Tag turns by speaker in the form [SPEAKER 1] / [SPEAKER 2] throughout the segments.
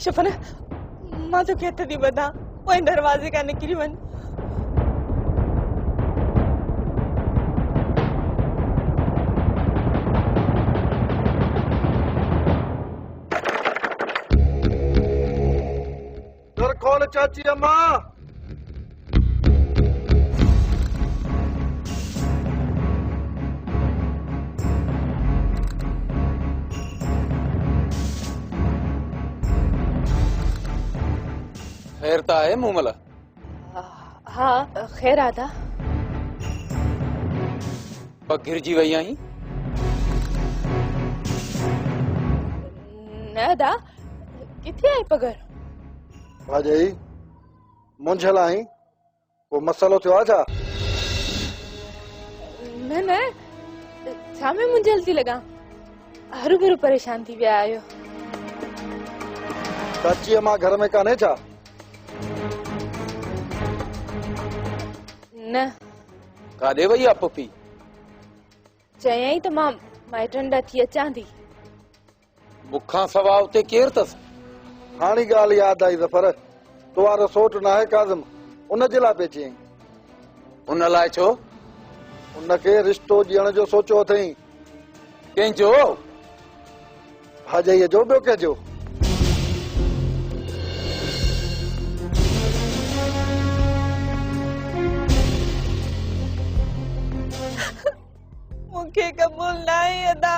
[SPEAKER 1] शफन मां तो हथ थी बधा पोइ दरवाजे का निकिरी वन।
[SPEAKER 2] दर खोल चाची अम्मा।
[SPEAKER 3] खैर ता है मूमला?
[SPEAKER 1] हाँ खैर आदा।
[SPEAKER 3] पग गिरजी वही आई?
[SPEAKER 1] न दा किथे आई पगर?
[SPEAKER 2] भाई मुंझल आई वो मसलो थियो आ छा?
[SPEAKER 1] न न छा में मुंझल थी लगा हरू भरू परेशान थी विया आयो।
[SPEAKER 2] चाची अम्मा घर में काने छा?
[SPEAKER 1] न
[SPEAKER 3] कादे वही आ पुपी?
[SPEAKER 1] चयई त मां माइटन ॾा थी अचां थी।
[SPEAKER 3] मुखा सवा उते केर तस?
[SPEAKER 2] हाणी ॻाल्हि यादि आई ज़फर तो वारो सोट न आहे काज़िम उन जे लाइ पेची आई।
[SPEAKER 3] उन लाइ छो?
[SPEAKER 2] उनखे रिश्तो ॾियण जो सोचियो अथई।
[SPEAKER 3] कंहिंजो?
[SPEAKER 2] भाॼईअ जो ॿियो कंहिंजो।
[SPEAKER 1] मुखे कबूल न आहे अदा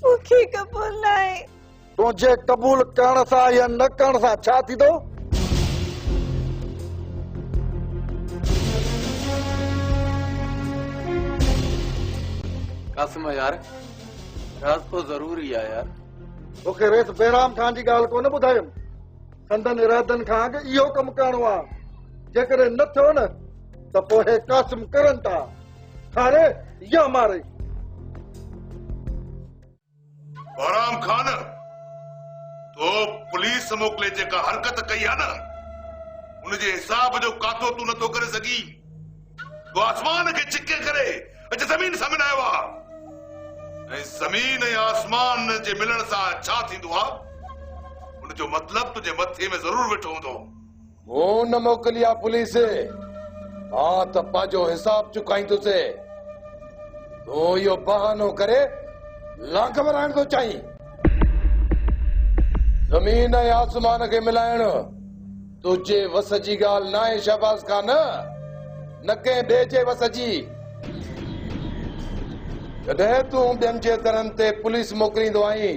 [SPEAKER 1] मुखे कबूल न आहे।
[SPEAKER 2] तुझे कबूल करण सां या न करण सां छा थींदो?
[SPEAKER 3] कासिम यार राज तो जरूरी है यार।
[SPEAKER 2] तोखे रेस बेराम खान जी ॻाल्हि कोन ॿुधायमि? संदन इरादनि खां कि इहो कमु करणो आहे। जेकॾहिं न थियो न त पोइ हे कासिम करनि था खारे या मारे।
[SPEAKER 4] बहराम खान तो पुलिस मोकले जेका हरकत कई है न उनजे हिसाब जो कातो तू नथो करे सगी। तो आसमान के चिके करे अज जमीन सामने आयो आहे। जमीन या आसमान जे मिलण सां छा थींदो आहे उनजो मतलब तुझे मथे में जरूर वेठो हूंदो।
[SPEAKER 5] वो न मोकलिया पुलिस हाँ तो पांचो हिसाब चुकाईंदुसे। तो यो बहानो करे लाख बनाइण तो चाहिए। जमीन ऐं आसमान के मिलाइण तुझे वस जी ॻाल्हि ना आहे शहबाज खान, न कंहिं ॿिए जे वस जी। जॾहिं तूं ॿियनि जे दरनि ते पुलिस मोकिलींदो आहीं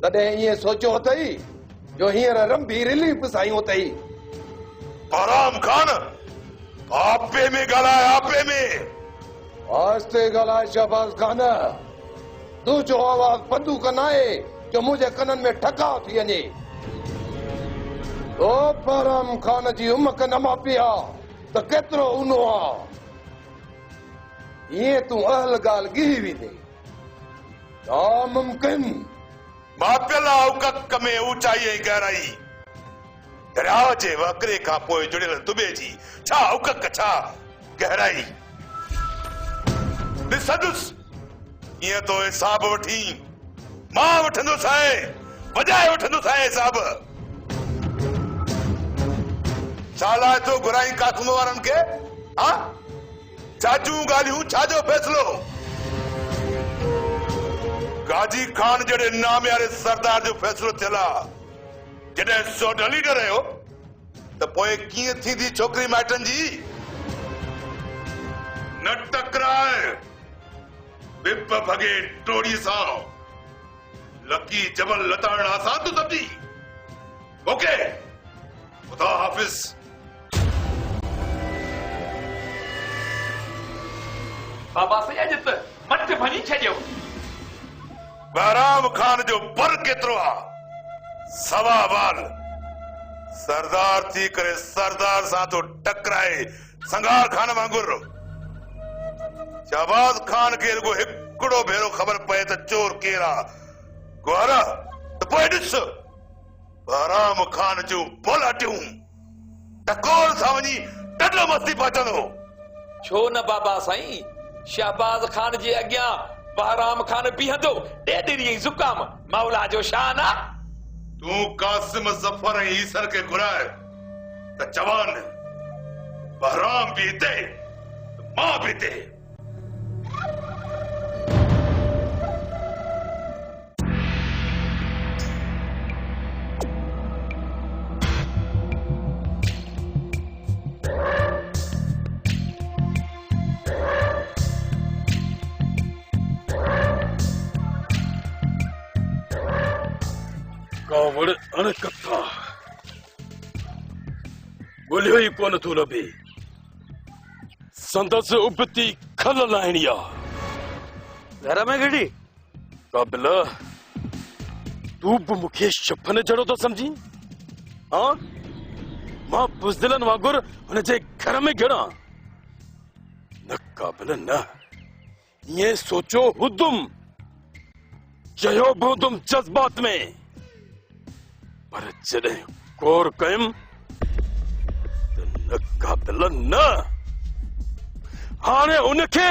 [SPEAKER 5] तॾहिं ईअं सोचियो अथई जो हींअर रंभी रिलीफ साईं अथई।
[SPEAKER 4] बहराम खान आपे में ॻाल्हाए आपे में।
[SPEAKER 5] आस्ते ॻाल्हाए शहबाज खान। तुंहिंजो आवाज़ बंदूक न आहे जो मुंहिंजे कननि में ठकाव थी वञे। ओ बहराम खान जी उमक न मापी आहे त केतिरो ऊनो आहे। ईअं तूं अहल ॻाल्हि गिही वेंदे नामुमकिन।
[SPEAKER 4] मापियल औकत में ऊंचाई ऐं गहराई दरिया जे वकरे खां पोइ जुड़ियल दुबे जी छा औकत छा गहराई। ॾिसंदुसि ईअं तो हिसाब वठी मां वठंदुसि आहे वॼाए वठंदुसि आहे हिसाब। छा लाइ तो घुराई काथम वारनि खे? हा छाजूं ॻाल्हियूं छाजो फ़ैसिलो? गाजी खान जहिड़े नामियारे सरदार जो फ़ैसिलो थियल आहे। जॾहिं सोड लीडर रहियो त पोइ कीअं थींदी छोकिरी माइटनि जी? न टकराए विप भगे टोड़ी सां लकी जबल लताड़ण आसान तो समझी। ओके खुदा हाफिज।
[SPEAKER 6] बाबा सयाजित मत भनी छॾियो।
[SPEAKER 4] बहराम खान जो बर केतिरो आहे? सवा बाल। सरदार थी करे सरदार सां तो टकराए संगार खान वांगुर। शहबाज खान खे रुगो हिकिड़ो भेरो ख़बर पए त चोर केर आहे गुआरा त पोइ ॾिस बहराम खान जूं बोलाटियूं टकोर सां वञी ॾंडो मस्ती पहुचंदो।
[SPEAKER 6] छो न बाबा साईं, शहबाज खान जे अॻियां बहराम खान बीहंदो ॾेढ ॾींहं ज़ुकाम मौला जो शान आहे।
[SPEAKER 4] तू कासिम जफर ऐं ईसर के घुराए त जवान बहराम भी हिते मां भी हिते।
[SPEAKER 7] कावड़ अणकथा ॻोल्हियो ई कोन थो लभे। संदसि उबती खल लाहिणी आहे।
[SPEAKER 3] घर में गिड़ी
[SPEAKER 7] काबिल तू बि मूंखे शफन जहिड़ो थो सम्झी? हाँ, मां बुज़दिलनि वांगुरु हुनजे घर में गिड़ा न। काबिल न, ईअं सोचो हुदुम, चयो बि हुदुम जज़्बात में, पर जॾहिं गौर कयुमि त न काबिल न। हाणे उनखे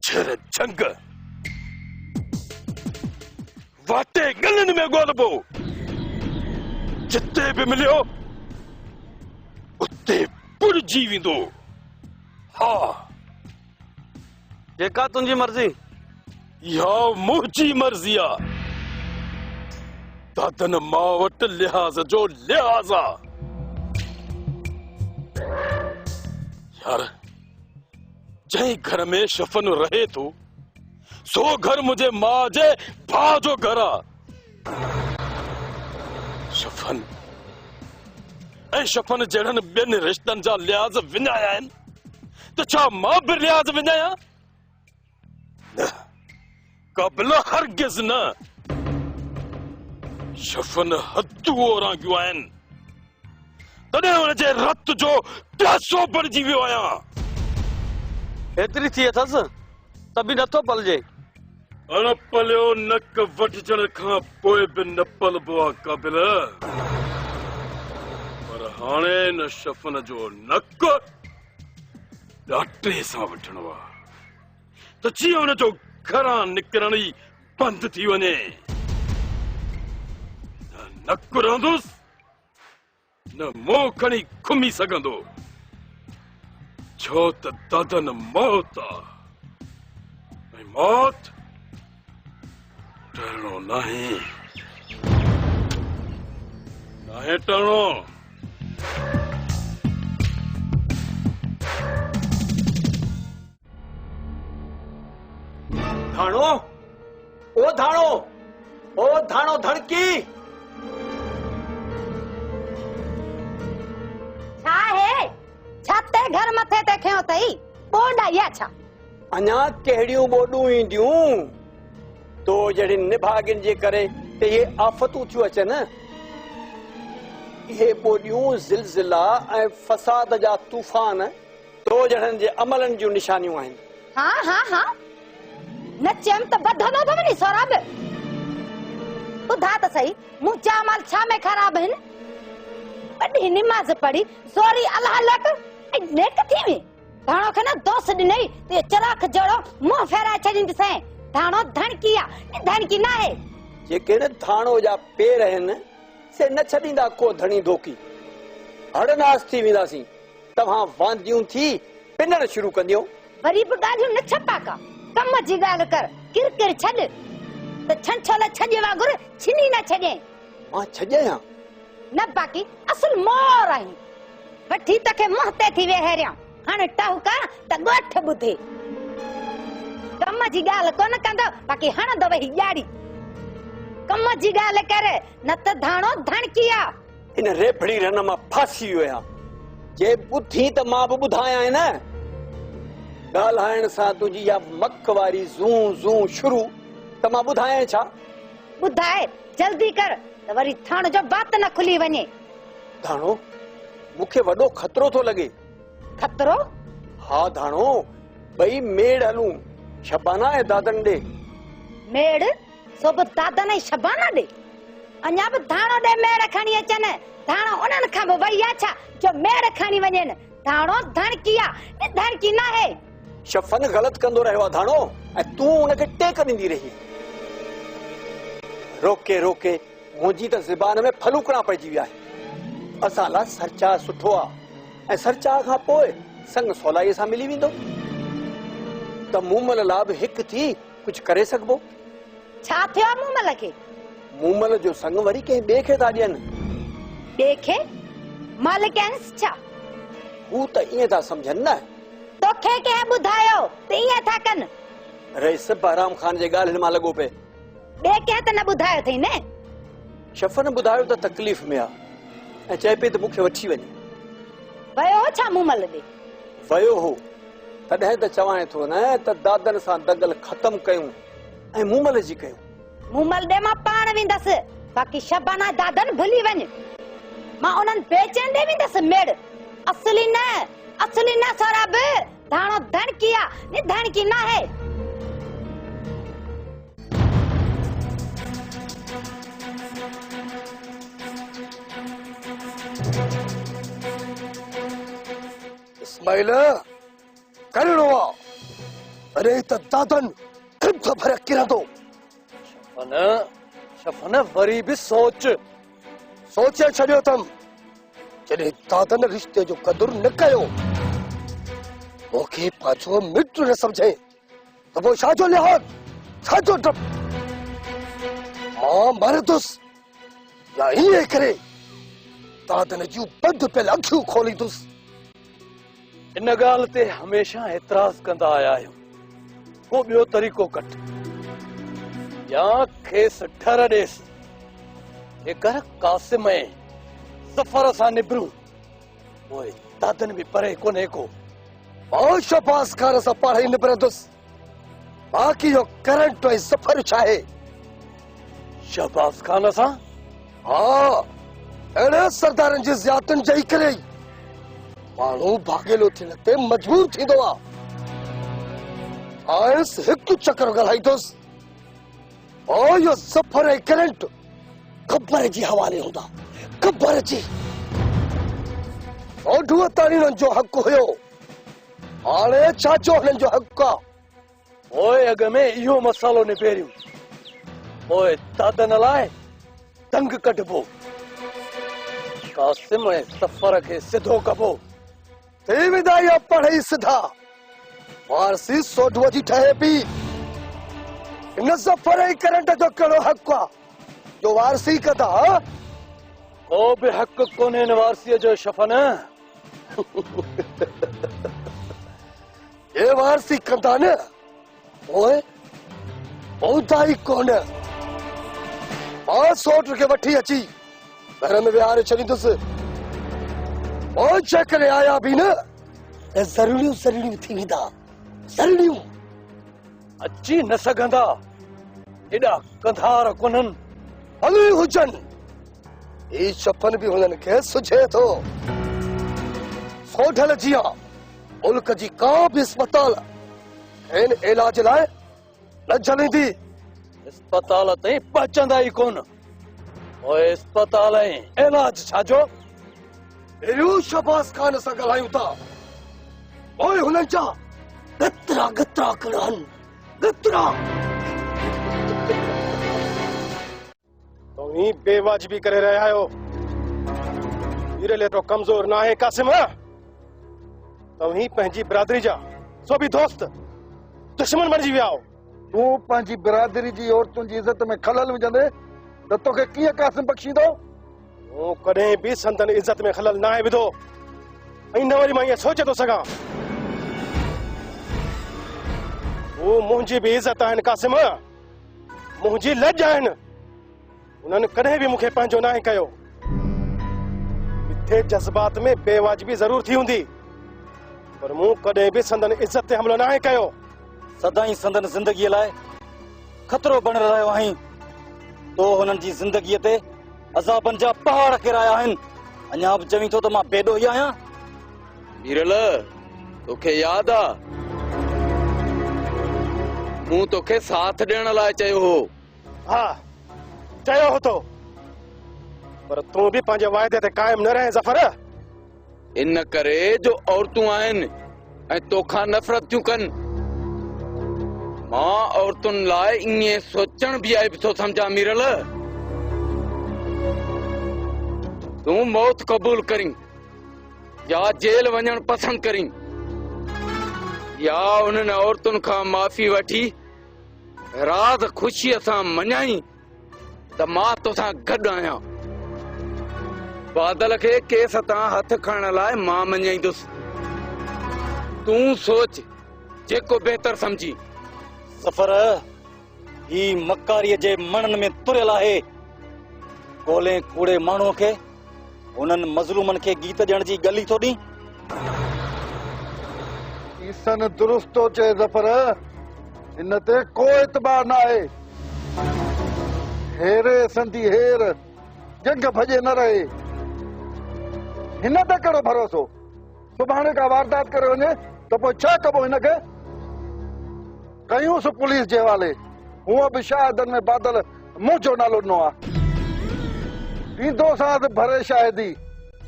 [SPEAKER 7] छर झंग वाटे गलनि में ॻोल्हिबो। जिते बि मिलियो उते बुड़जी वेंदो। हा,
[SPEAKER 3] जेका तुंहिंजी मर्ज़ी।
[SPEAKER 7] इहा मुंहिंजी मर्ज़ी आहे। दादन मां वटि लिहाज़ जो लिहाज़ आहे। यार, जंहिं घर में शफन रहे थो सो घर मुंहिंजे मां जे भाउ जो घर आहे। शफन ऐं शफन जहिड़नि ॿियनि रिश्तनि जा लिहाज़ विञाया आहिनि त छा मां बि लिहाज़ विञाया? न काबिल, हरगिज़ न। शफन हदूं ओरांगियूं आहिनि, तॾहिं हुनजे रत जो प्यासो बणिजी वियो आहियां।
[SPEAKER 3] एतिरी थी अथसि त बि नथो पलजे।
[SPEAKER 7] अणपलियो नक वठजण खां पोइ बि न पलबो आहे काबिल। पर हाणे न शफन जो नक ॾाटे सां वठणो आहे त जीअं हुनजो घरां निकिरण ई बंदि थी वञे। न नक रहंदुसि न मुंहुं खणी घुमी सघंदो, छो त दादन मौत आहे ऐं मौत टरणो नाहे। नाहे टरणो।
[SPEAKER 8] धाणो, ओ धाणो, ओ धाणो धड़की।
[SPEAKER 9] छा है? छाते घर मथे ते खयो तई? बोड आया छा?
[SPEAKER 8] अञा कहिड़ियूं बोडूं ईंदियूं तो जहिड़ी निभागिन जे करे ते ये आफ़तूं थियूं अचनि। इहे बोडियूं ज़िलज़िला ऐं फसाद जा तूफ़ान तो जहिड़नि जे अमलनि जूं निशानियूं आहिनि।
[SPEAKER 9] हाँ हाँ हाँ, नचम त बधनो त वनी सोराब। ॿुधा त सही, मुंहिंजा माल छा में ख़राब आहिनि? वॾी निमाज़ पढ़ी ज़ोरी अल्लाह लट ऐं नेक थी वे। धाणो खे न दोस्त ॾिनई ते चराख जहिड़ो मुंहुं फेराए छॾींदीसं। धाणो धणकी आहे, धणकी न आहे।
[SPEAKER 8] जेके न धाणो जा पेर आहिनि से न छॾींदा को धणी धोकी। हड़नास थी वेंदासीं। तव्हां वांदियूं थी पिनण शुरू कंदियूं।
[SPEAKER 9] वरी बि ॻाल्हियूं न छपा का, कम जी ॻाल्हि कर। किरकिर छॾ त छंछल छॼे वांगुरु छिनी न छॾे।
[SPEAKER 8] मां छॼां
[SPEAKER 9] न बाक़ी असुल मोर आई वठी तखे मुंह ते थी वेहरिया। हाणे टहुका त ॻोठ ॿुधे। कम जी ॻाल्हि कोन कंदो, बाक़ी हणंदो वही ॼाड़ी। कम जी ॻाल्हि करे न त धाणो धणकी आ।
[SPEAKER 8] इन रेफड़ी रन मां फासी वियो आहियां। जे ॿुधी त मां बि ॿुधायां न। ॻाल्हाइण सां तुंहिंजी या मक वारी ज़ूं ज़ूं शुरू त मां ॿुधायां छा?
[SPEAKER 9] ॿुधाए जल्दी कर त वरी थाण जो बात न खुली वञे।
[SPEAKER 8] धाणो, मूंखे वॾो खतरो थो लॻे।
[SPEAKER 9] खतरो?
[SPEAKER 8] हा धाणो, ॿई मेड़ हलूं, शबाना ऐं दादन ॾे।
[SPEAKER 9] मेड़? सो बि दादन ऐं शबाना ॾे? अञा बि धाणो ॾे मेड़ खणी अचनि। धाणो उन्हनि खां बि वई आहे छा जो मेड़ खणी वञनि? धाणो धणकी आहे, धणकी न आहे।
[SPEAKER 8] शफन ग़लति कंदो रहियो आहे धाणो, ऐं तूं उनखे टेक ॾींदी रही। रोके रोके मुंहिंजी त ज़बान में फलूकड़ा पइजी विया आहिनि। असां लाइ सरचा सुठो आहे ऐं सरचा खां पोइ संग सवलाईअ सां मिली वेंदो त मूमल लाइ बि हिकु थी कुझु करे सघिबो।
[SPEAKER 9] छा थियो आहे मूमल खे?
[SPEAKER 8] मूमल जो संग वरी कंहिं ॿिए खे था ॾियनि।
[SPEAKER 9] ॿिए खे? मालिकन्स छा?
[SPEAKER 8] हू त ईअं था सम्झनि न।
[SPEAKER 9] तोखे कंहिं ॿुधायो त ईअं था कनि?
[SPEAKER 8] रईस बहराम खान जे ॻाल्हि हिन मां लॻो पिए।
[SPEAKER 9] ॿिए कंहिं त न ॿुधायो अथई न?
[SPEAKER 8] शफ़न ॿुधायो त तकलीफ़ में आहे ऐं चए पई त मूंखे वठी वञे।
[SPEAKER 9] वियो हो छा मूमल ॾे?
[SPEAKER 8] वियो हो तॾहिं त चवां थो न त दादनि सां दगल ख़तम कयूं ऐं मूमल जी कयूं।
[SPEAKER 9] मूमल ॾे मां पाण वेंदसि, बाक़ी शबाना दादन भुली वञ। मां उन्हनि बेचैन ॾे वेंदसि मेड़। असली न सौराब, धाणो धणकी आहे न धणकी न है।
[SPEAKER 5] इस्माइल करिणो आहे। अरे त दादन किथे भर किरंदो।
[SPEAKER 7] शफ़न वरी बि सोचे
[SPEAKER 5] छॾियो अथमि। जॾहिं दादन रिश्ते जो क़दुरु न कयो, मूंखे पंहिंजो मिट न सम्झे त पोइ छा जो लिहाज़, छा जो डप? मां मरंदुसि या ईअं करे दादन जूं बंदि पियल अखियूं खोलींदुसि।
[SPEAKER 7] इन ॻाल्हि ते हमेशह एतिराज़ कंदा आया आहियूं। को ॿियो तरीक़ो कट या खेसि ठर ॾेसि। जेकर कासिम ऐं सफ़र सां निबरूं पोइ दादन बि परे कोन्हे को।
[SPEAKER 5] मां शहबाज़ खान सां पाण ई निबरंदुसि। बाक़ी जो करंट ऐं सफ़र छा आहे?
[SPEAKER 7] शहबाज़ खान सां?
[SPEAKER 5] हा, अहिड़े सरदारनि जी ज़ियादतुनि जे करे माण्हू भागेलो थियण ते मजबूर थींदो आहे। आयसि हिकु चकर ॻाल्हाईंदुसि। ओ इहो सफ़र ऐं करंट ख़बर जी हवाले हूंदा। ख़बर जी ओढूअ ताणी हुननि जो हक़ हुयो। हाणे छा जो हुननि जो हक़ आहे?
[SPEAKER 7] पोइ अॻ में इहो मसालो निबेरियूं, पोइ दादन लाइ तंग कढबो। कासिम ऐं सफ़र खे सिधो कबो।
[SPEAKER 5] थी वेंदा इहा पढ़ाई सिधा। वारसी सोढूअ जी ठहे पई। इन सफ़र ऐं करंट जो कहिड़ो हक़ आहे जो वारसी कंदा?
[SPEAKER 7] को बि हक़ कोन्हे हिन वारसीअ जो शफ़न।
[SPEAKER 5] ये वारसी कंदा न पोइ पहुता ई कोन। मां सोट खे वठी अची घर में विहारे छॾींदुसि। पोइ जेकॾहिं आया बि न त ज़रूरियूं थी वेंदा। ज़रूरियूं
[SPEAKER 7] अची न सघंदा। एॾा कंधार कोन्हनि।
[SPEAKER 5] हली हुजनि। ही शफ़न बि हुननि खे सुझे थो। सोढल जिया मुल्क जी का बि अस्पताल इन इलाज लाइ न झलंदी।
[SPEAKER 7] अस्पताल ताईं पहुचंदा ई कोन। ओए अस्पताल ऐं इलाज छाजो?
[SPEAKER 5] अहिड़ियूं शहबाज़ खान सां ॻाल्हायूं था। ओए हुननि जा गतरा कहिड़ा आहिनि। गतरा
[SPEAKER 10] तव्हीं बेवाजिबी करे रहिया आहियो। वीरल तो कमज़ोर न आहे कासिम। तव्हीं पंहिंजी बिरादरी जा सो बि दोस्त दुश्मन बणिजी विया आहियो।
[SPEAKER 2] तूं पंहिंजी बिरादरी जी औरतुनि जी इज़त में खलल विझंदे त तोखे कीअं कासिम बख़्शींदो?
[SPEAKER 10] मूं कॾहिं बि संदन इज़त में खलल न आहे विधो ऐं न वरी मां ईअं सोचे थो सघां। वो मुंहिंजी बि इज़त आहिनि कासिम, मुंहिंजी लज आहिनि। उन्हनि कॾहिं बि मूंखे पंहिंजो न कयो। किथे जज़्बात में बेवाजिबी ज़रूर थी हूंदी, पर मूं कॾहिं बि संदन इज़त ते हमलो न कयो।
[SPEAKER 3] सदाई संदन ज़िंदगीअ लाइ खतरो बण रहियो आहीं। तो हुननि जी ज़िंदगीअ ते अज़ाबनि जा पहाड़ किराया आहिनि। अञा बि चवीं थो त मां बेडो ई आहियां।
[SPEAKER 6] वीरल, तोखे यादि आहे मूं तोखे साथ ॾियण लाइ चयो हो।
[SPEAKER 10] हा चयो हो तो, पर तूं बि पंहिंजे वाइदे ते क़ाइम न रहे ज़फर।
[SPEAKER 6] इन करे जो औरतूं आहिनि ऐं तोखां नफ़रत थियूं कनि। मां औरतुनि लाइ ईअं सोचण बि आहे थो सम्झां मीरल। तू मौत कबूल करी या जेल वञण पसंद करी या उन्हनि औरतुनि खां माफ़ी वठी रात खुशीअ सां मञाई त मां तोसां गॾु आहियां। बादल खे केस तां हथ खणण लाइ मां मञाईंदुसि। तूं सोच जेको बहितर समझी।
[SPEAKER 3] सफर ही मकारीअ जे मणनि में तुरियल आहे। गोले कूड़े माण्हूअ खे उन्हनि मज़लूमनि खे गीत ॾियण जी गली थो ॾी।
[SPEAKER 2] ईसन दुरुस्त थो चए ज़फर, हिन ते को एतबार न आहे। हेरे संदी हेर जंग भॼे न रहे। हिन ते कहिड़ो भरोसो? सुभाणे का वारदात करे वञे त पोइ छा कबो हिनखे? कयूंसि पुलिस जे हवाले। हूअं बि शाहिदनि में बादल मुंहिंजो नालो ॾिनो आहे। ईंदो सां भरे शाहिदी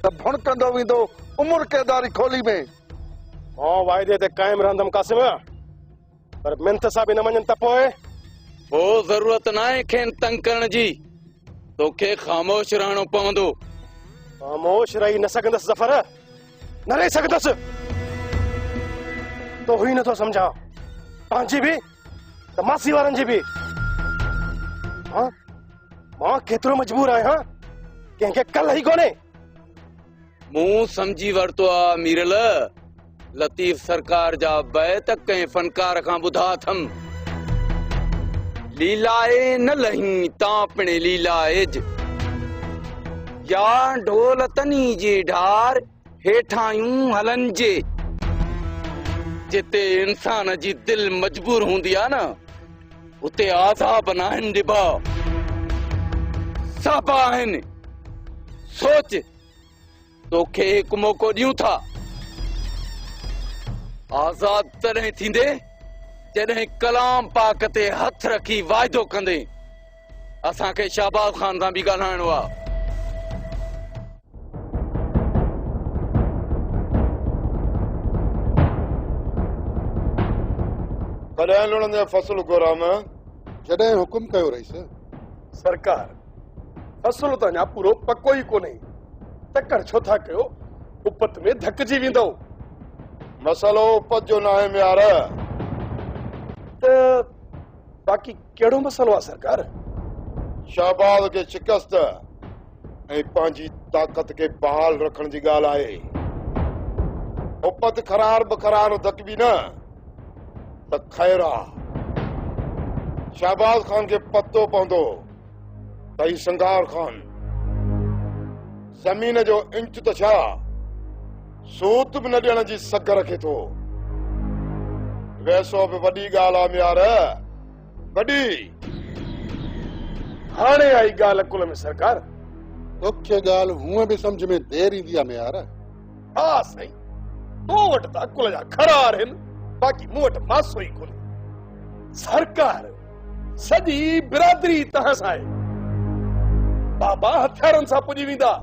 [SPEAKER 2] त भुणकंदो वेंदो उमिरि क़ैदारी खोली में।
[SPEAKER 10] मां वाइदे ते कायम रहंदमि क़ासिम, पर मिंथ सां बि न मञनि त पोइ
[SPEAKER 6] ज़रूरत न आहे खेनि तंग करण जी। तोखे ख़ामोश रहणो पवंदो।
[SPEAKER 10] ख़ामोश रही न सघंदसि ज़फर, न रही सघंदसि। तो ही नथो सम्झा, तव्हांजी बि त मासी वारनि जी बि। मां केतिरो मजबूर आहियां, कंहिंखे कल ई कोन्हे।
[SPEAKER 6] मूं सम्झी वरितो आहे मीरल। लतीफ सरकार जा बैत कंहिं फनकार खां ॿुधा अथमि। लीलाए न लही तां पिणे लीलाएज या ढोल तनी जे ढार हेठायूं हलन जे। जिते इंसान जी दिल मजबूर हूंदी आहे न, उते आज़ाब न आहिनि ॾिबा, सभ आहिनि। सोच, तोखे हिकु मौक़ो ॾियूं था। आज़ाद तॾहिं थींदे जॾहिं कलाम पाक ते हथ रखी वाइदो कंदे। असांखे शहबाज खान सां बि ॻाल्हाइणो आहे।
[SPEAKER 2] कॾहिं लुणंदे फसल गोराम? जॾहिं हुकुम कयो रहीस।
[SPEAKER 10] सरकार, फसल त अञा पूरो पको ई कोन्हे, तकड़ छो था कयो? उपत में धकजी वेंदो।
[SPEAKER 2] मसलो उपत जो न आहे म्यार।
[SPEAKER 10] त बाक़ी कहिड़ो मसलो आहे सरकार?
[SPEAKER 2] शहबाज खे शिकस्त ऐं पंहिंजी ताक़त खे बहाल रखण जी ॻाल्हि आहे। उपत खरार बखरार धकबी न त ख़ैर आहे। शहबाज खान खे पतो पवंदो त ही संगार खान ज़मीन जो इंच त छा सूत बि न ॾियण जी सघ रखे थो। वैसो बि वॾी ॻाल्हि आहे म्यार, वॾी।
[SPEAKER 10] हाणे आई ॻाल्हि कुल में सरकार।
[SPEAKER 2] तोखे ॻाल्हि हूअं बि सम्झ में देर ईंदी आहे म्यार।
[SPEAKER 10] हा साईं, तो वटि त अकुल जा खरार आहिनि, बाक़ी मूं वटि मासो ई कोन्हे। सरकार, सॼी बिरादरी तव्हां सां आहे। बाबा हथियारनि सां पुॼी वेंदा,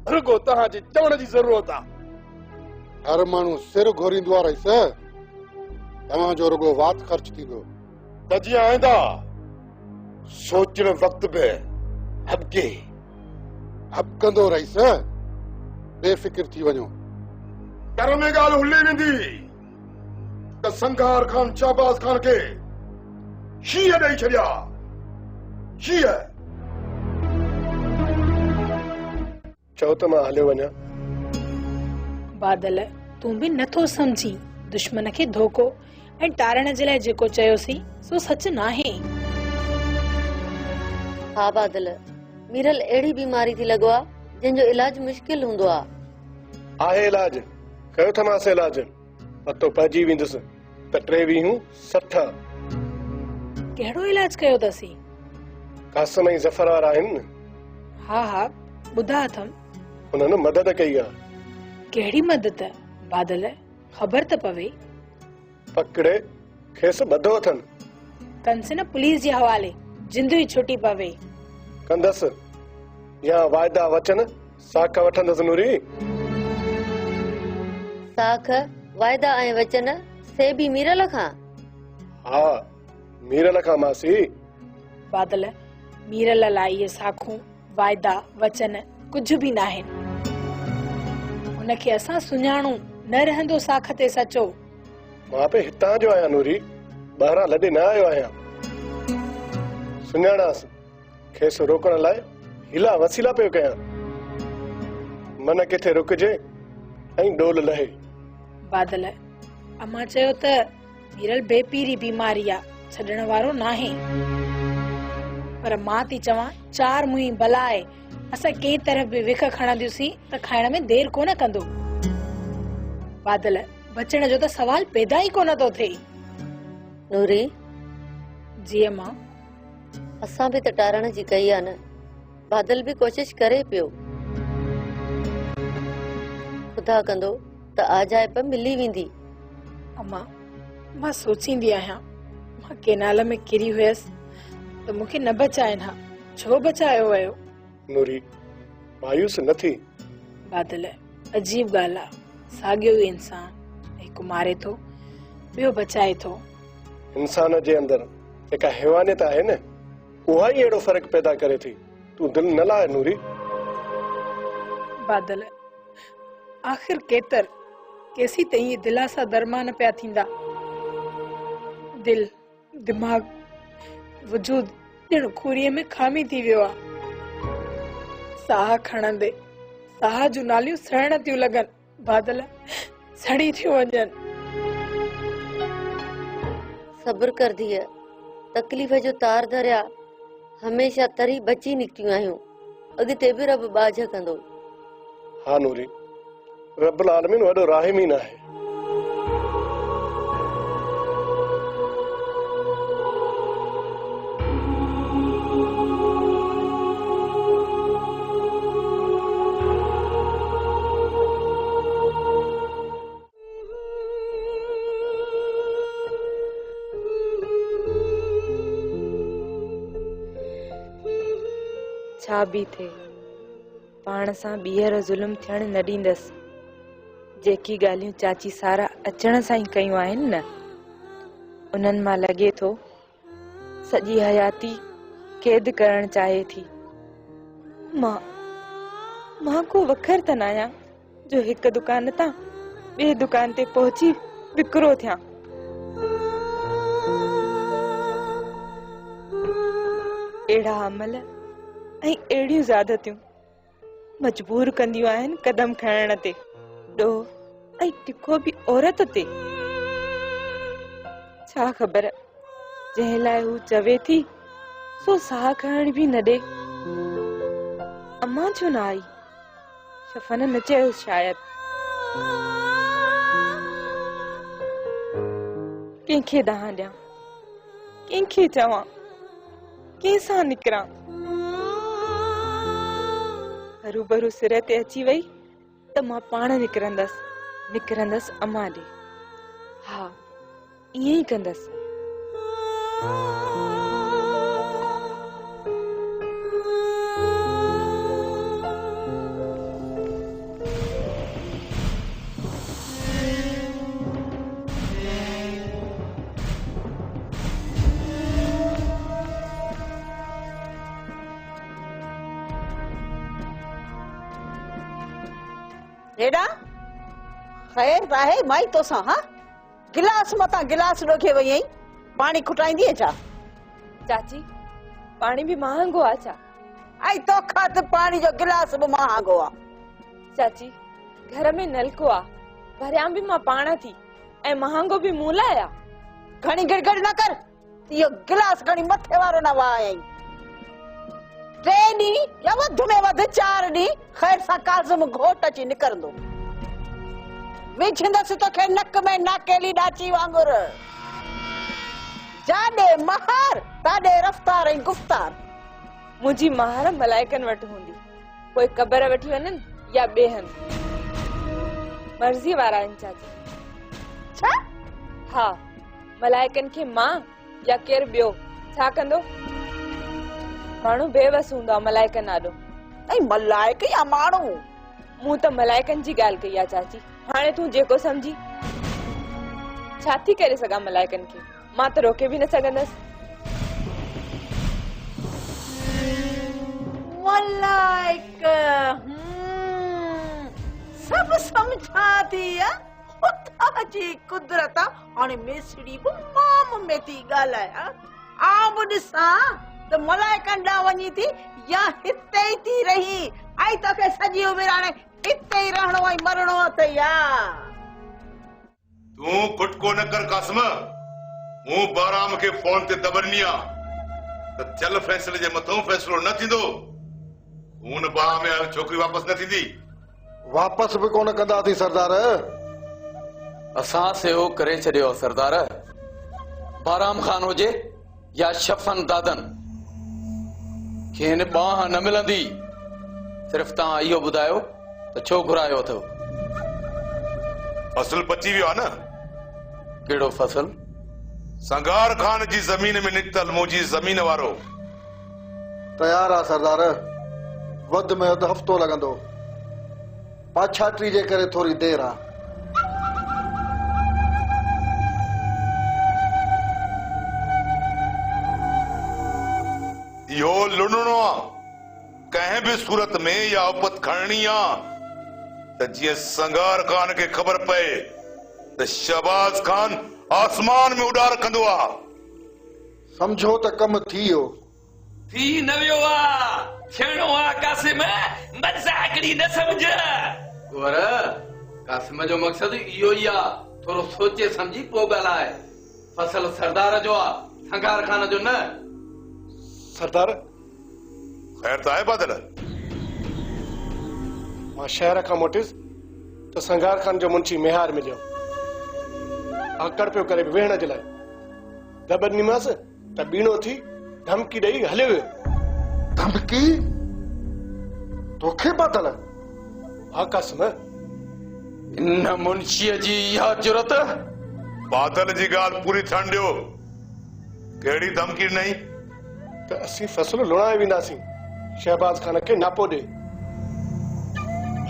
[SPEAKER 10] रुगो तव्हांजे चवण जी ज़रूरत आहे।
[SPEAKER 2] हर माण्हू सिर घोरींदो आहे रहीस। तव्हांजो रुगो वात ख़र्च थींदो त जीअं आईंदा सोचण वक़्त बि हबकंदो रहीस। बेफ़िक्र थी वञो। घर में ॻाल्हि हुली वेंदी त संगार खान शहबाज खान खे शीह ॾेई छॾिया। शीह
[SPEAKER 10] चओ त मां हलियो वञा।
[SPEAKER 1] बादल, तूं बि नथो समझी। दुश्मन खे धोखो ऐं टारण जे लाइ जेको चयोसीं सो सच न आहे।
[SPEAKER 11] हा बादल, मीरल अहिड़ी बीमारी थी लॻो आहे जंहिंजो इलाज मुश्किल हूंदो आहे।
[SPEAKER 10] आहे इलाज, कयो थमास इलाज। पतो पइजी वेंदुसि त 2360।
[SPEAKER 1] कहिड़ो इलाज कयो अथसीं?
[SPEAKER 10] कासम ऐं ज़फर वारा आहिनि।
[SPEAKER 1] हा हा, ॿुधा अथमि।
[SPEAKER 10] उन्हनि मदद कई आहे।
[SPEAKER 1] कहिड़ी मदद बादल, ख़बर त पवे।
[SPEAKER 10] पकड़े खेसि ॿधो अथनि।
[SPEAKER 1] कंस न पुलिस जे हवाले, जिंदू ई छुटी पवे।
[SPEAKER 10] कंदसि या वाइदा वचन साख वठंदसि नूरी।
[SPEAKER 11] साख, वाइदा ऐं वचन से बि मीरल खां?
[SPEAKER 10] हा, मीरल खां मासी।
[SPEAKER 1] बादल, मीरल लाइ इहे साखूं वाइदा वचन कुझु बि न आहिनि। हुनखे असां सुञाणू न रहंदो साख ते सचो।
[SPEAKER 10] मां पे हितां जो आहियां नूरी, ॿाहिरां लॾे न आयो आहियां। सुञाणास खेसि रोकण लाइ हिला वसीला पियो कयां। मन किथे रुकजे ऐं डोल लहे।
[SPEAKER 1] बादल, अम्मा चयो त मीरल बेपीरी बीमारी आ, छॾण वारो नाहे। पर मां थी चवां, 4 मुई बलाए असां कंहिं तरफ़ बि विख खणंदियूंसीं त खाइण में देर कोन कंदो। बादल, बचण जो त सवाल पैदा ई कोन थो थिए।
[SPEAKER 11] नूरी,
[SPEAKER 1] जी अम्मा।
[SPEAKER 11] असां बि त टारण जी कई आहे न, बादल भी कोशिश करे पियो। खुदा कंदो त आजाइब मिली वेंदी।
[SPEAKER 1] अम्मा, मां सोचींदी आहियां, मां केनाल में किरी हुयसि त मूंखे न बचाइनि हा, छो बचायो वियो?
[SPEAKER 10] नूरी, मायूस न थी।
[SPEAKER 1] बादल, अजीब ॻाल्हि आहे, साॻियो ई इंसान, हिकु मारे थो ॿियो बचाए थो।
[SPEAKER 10] इंसान जे अंदर जेका हैवानियत आहे न, उहा ई अहिड़ो फर्क़ पैदा करे थी। तूं दिल न लाए नूरी।
[SPEAKER 1] बादल, आखिर केतर केसी ताईं ये दिलासा दरमान पिया थींदा? दिल, दिमाग, वजूद ॼण खूरीअ में खामी थी वियो आहे। साह खणंदे साह जूं नालियूं सड़ण थियूं लॻनि। बादल, सड़ी थियूं वञनि।
[SPEAKER 11] सब्र कर धीअ, तकलीफ़ जो तार धरिया हमेशा तरी बची निकितियूं आहियूं। अॻिते बि रब बाझ कंदो।
[SPEAKER 10] हाँ नूरी, रब्बुल आलमीन वॾो राहिमीन आहे।
[SPEAKER 12] छा बि थे, पाण सां ॿीहर ज़ुल्म थियण न ॾींदसि। जेकी ॻाल्हियूं चाची सारा अचण सां ई कयूं आहिनि न, उन्हनि मां लॻे थो सॼी हयाती क़ैद करण चाहे थी। मां को वखर त न आहियां जो हिक दुकान तां ॿिए दुकान ते पहुची विकिरो थियां। अहिड़ा अमल ऐं अहिड़ियूं ज़्यादतियूं मजबूर कंदियूं आहिनि कदम खणण ते, ॾोह ऐं तिखो बि औरत ते। छा ख़बर जंहिं लाइ हू चवे थी सो साह खणण बि न ॾे। अम्मा छो न आई? शफ़न न चयो शायद। कंहिंखे ॾांहुं ॾियां, कंहिंखे चवां, कंहिंसां निकिरां? हरूभरू सिर ते अची वई त मां पाण निकिरंदसि अम्मा ॾे। हा, ईअं ई कंदसि।
[SPEAKER 13] हेडा खैर आहे माई तो सा। हाँ, गिलास मता गिलास रखे वई आई, पानी खुटाईंदी छा?
[SPEAKER 12] चाची, पानी भी महांगो आ छा?
[SPEAKER 13] आई तो खात पानी जो गिलास भी महांगो आ।
[SPEAKER 12] चाची, घर में नलको आ, भरियां भी मां पाण थी ऐं महांगो भी मूं लाइ आ।
[SPEAKER 13] घणी गिड़गड़ न कर, इहो गिलास घणी मथे वारो न वाई। 3 ॾींहं या वध में वध 4 ॾींहं खैर सां काज़िम घोट अची निकरंदो। विझंदसि तोखे नक में नाकेली डाची वांगुर। जाॾे महार ताॾे रफ्तार ऐं गुफ्तार।
[SPEAKER 12] मुंहिंजी महार मलाइकनि वटि हूंदी, कोई क़बर वठी वञनि या ॿिए मर्ज़ी वारा आहिनि चाची।
[SPEAKER 13] छा?
[SPEAKER 12] हा, मलाइकनि खे मां या केरु ॿियो छा कंदो? माण्हू बेवस हूंदो मलाइकनि आॾो।
[SPEAKER 13] ऐं मलाइक या माण्हू?
[SPEAKER 12] मूं त मलाइकनि जी ॻाल्हि कई आहे चाची। हाणे तूं जेको समझी। छा थी करे सघां मलाइकनि खे? मां त रोके बि न सघंदसि।
[SPEAKER 13] मलाइक सब समझा थी खुदा जी कुदरत हाणे मेसड़ी बि माम में थी ॻाल्हायां आऊं बि ॾिसां त मलाइकनि ॾांहुं वञी थी या हिते ई थी रही ऐं तोखे सॼी उमिरि हाणे हिते ई रहणो ऐं मरणो अथई
[SPEAKER 4] तूं खुटको न कर कासिम मूं बाराम खे फोन ते दबरनी त थियल फैसले जे मथां फैसलो न थींदो हुन बाह में आयल छोकिरी वापस न थींदी
[SPEAKER 2] वापस भी कोन कंदा थी सरदार
[SPEAKER 6] असां सेहो करे छॾियो सरदार बाराम खान हुजे या शफन दादन खेन बाह न मिलंदी सिर्फ तव्हां इहो ॿुधायो त छो घुरायो अथव
[SPEAKER 4] फसल बची वियो आहे न
[SPEAKER 6] कहिड़ो फसल
[SPEAKER 4] संगार खान जी ज़मीन में निकतल मुंहिंजी ज़मीन वारो
[SPEAKER 2] तयार आहे सरदार वध में वध हफ़्तो लॻंदो पाछाटी जे करे थोरी देर आहे
[SPEAKER 4] इहो लुणणो आहे कंहिं बि सूरत में या उपत खणणी आहे त जीअं संगार खान खे ख़बर पए त शहबाज खान आसमान में उॾार कंदो आहे
[SPEAKER 2] समझो त कम थी वियो
[SPEAKER 7] थी न वियो आहे थियणो आहे कासिम मज़ाकड़ी न समझ
[SPEAKER 6] गोर कासिम जो मक़सद इहो ई आहे थोरो सोचे समझी पोइ ॻाल्हाए फसल सरदार जो आहे संगार खान जो न
[SPEAKER 10] सरदार
[SPEAKER 4] ख़ैर त आहे बादल
[SPEAKER 10] मां शहर खां मोटिस तो संगार खान जो मुंशी मेहार मिलियो आकड़ पियो करे वेहण जे लाइ दबनीमास त बीणो थी धमकी ॾेई हलियो वियो
[SPEAKER 2] धमकी तोखे बादल
[SPEAKER 10] हा कासिम
[SPEAKER 6] इन मुंशीअ जी इहा जुरत
[SPEAKER 4] बादल जी ॻाल्हि पूरी थियण ॾियो कहिड़ी धमकी नहीं
[SPEAKER 10] त असीं फ़सुलु लुणाए वेंदासीं शहबाज खान खे नापो ॾे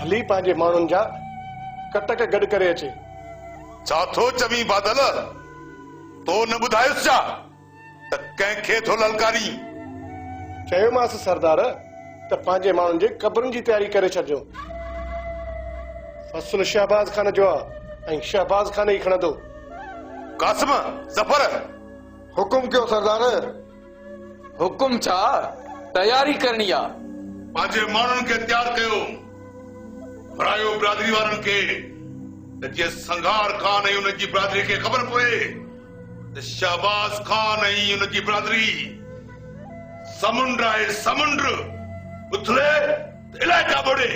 [SPEAKER 10] भली पंहिंजे माण्हुनि जा कटक गॾु करे अचे
[SPEAKER 4] छा थो चवीं बादल तो न ॿुधायुसि छा त कंहिंखे थो ललकारी
[SPEAKER 10] चयोमांसि सरदार त पंहिंजे माण्हुनि जे क़बरुनि जी तयारी करे छॾिजो फ़सुलु शहबाज खान जो आहे ऐं शहबाज खान ई खणंदो
[SPEAKER 4] कासिम ज़फर
[SPEAKER 2] हुकुम कयो सरदार
[SPEAKER 6] हुकुम छा तयारी करणी आहे
[SPEAKER 4] पंहिंजे माण्हुनि खे तयारु कयो फरायो बिरादरी वारनि खे त जीअं संगार खान ऐं उनजी बिरादरी खे ख़बर पए त शहबाज खान ऐं उनजी बिरादरी समुंड आहे समुंड उथले इलाइका ॿोड़े